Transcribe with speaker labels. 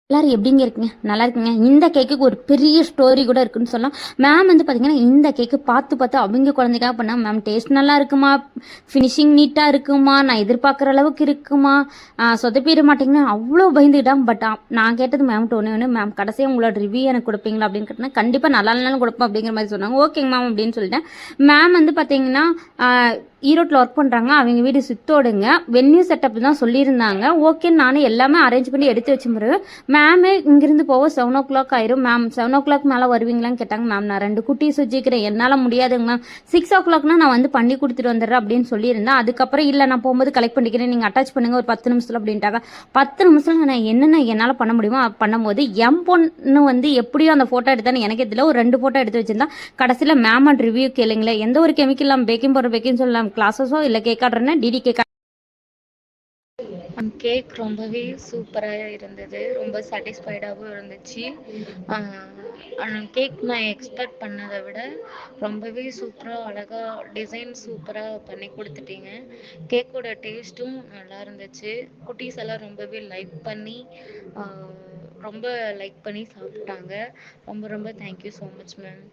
Speaker 1: எல்லாரும் எப்படிங்க இருக்கீங்க? நல்லா இருக்கீங்க. இந்த கேக்குக்கு ஒரு பெரிய ஸ்டோரி கூட இருக்குன்னு சொல்லலாம். மேம் வந்து பார்த்தீங்கன்னா, இந்த கேக்கு பார்த்து அவங்க குழந்தைக்காக பண்ணாங்க. மேம் டேஸ்ட் நல்லா இருக்குமா? ஃபினிஷிங் நீட்டாக இருக்குமா? நான் எதிர்பார்க்குற அளவுக்கு இருக்குமா? சொதப்பிட மாட்டேங்கன்னா அவ்வளோ பயந்துக்கிட்டாங்க. பட் நான் கேட்டது மேம்கிட்ட ஒன்று மேம் கடைசியாக உங்களோட ரிவ்யூ எனக்கு கொடுப்பீங்களா அப்படின்னு கேட்டேன்னா, கண்டிப்பாக நல்லா இல்லைனாலும் கொடுப்பேன் அப்படிங்கிற மாதிரி சொன்னாங்க. ஓகேங்க மேம் அப்படின்னு சொல்லிட்டேன். மேம் வந்து பார்த்தீங்கன்னா ஈரோட்டில் ஒர்க் பண்ணுறாங்க. அவங்க வீடு சித்தோடுங்க. வென்யூ செட்டப் தான் சொல்லியிருந்தாங்க. ஓகேன்னு நானும் எல்லாமே அரேஞ்ச் பண்ணி எடுத்து வச்ச பிறகு மேமே இங்கிருந்து போக 7 o'clock ஆயிரும். மேம் 7 o'clock மேலே வருவீங்களான்னு கேட்டாங்க. மேம் நான் 2 குட்டீஸ் வச்சுக்கிறேன், என்னால் முடியாதுங்க மேம். 6 o'clockனா நான் வந்து பண்ணி கொடுத்துட்டு வந்துடுறேன் அப்படின்னு சொல்லியிருந்தேன். அதுக்கப்புறம் இல்லை நான் போகும்போது கலெக்ட் பண்ணிக்கிறேன், நீங்கள் அட்டாச் பண்ணுங்க ஒரு 10 நிமிஷத்தில் அப்படின்ட்டாங்க. 10 நிமிஷத்தில் நான் என்னென்ன என்னால் பண்ண முடியுமோ பண்ணும்போது எம் பொண்ணு வந்து எப்படியோ அந்த ஃபோட்டோ எடுத்தான்னு எனக்கு இதில் ஒரு 2 ஃபோட்டோ எடுத்து வச்சிருந்தா. கடைசியில் மேம் அண்ட் ரிவ்யூ கேளுங்களேன். எந்த ஒரு கெமிக்கல் இல்லாமல் பேக்கிங் பவுடர் பேக்கிங் சொல்லலாம் கிளாஸஸோ இல்லை கேக் ஆர்டர்னா டிடி கேக்
Speaker 2: கேக் ரொம்பவே சூப்பராக இருந்தது, ரொம்ப சாட்டிஸ்ஃபைடாகவும் இருந்துச்சு. கேக் நான் எக்ஸ்பெக்ட் பண்ணதை விட ரொம்பவே சூப்பராக அழகாக டிசைன் சூப்பராக பண்ணி கொடுத்துட்டீங்க. கேக்கோட டேஸ்ட்டும் நல்லா இருந்துச்சு. குட்டீஸ் எல்லாம் ரொம்பவே லைக் பண்ணி ரொம்ப லைக் பண்ணி சாப்பிட்டாங்க. ரொம்ப ரொம்ப தேங்க்யூ ஸோ மச் மேம்.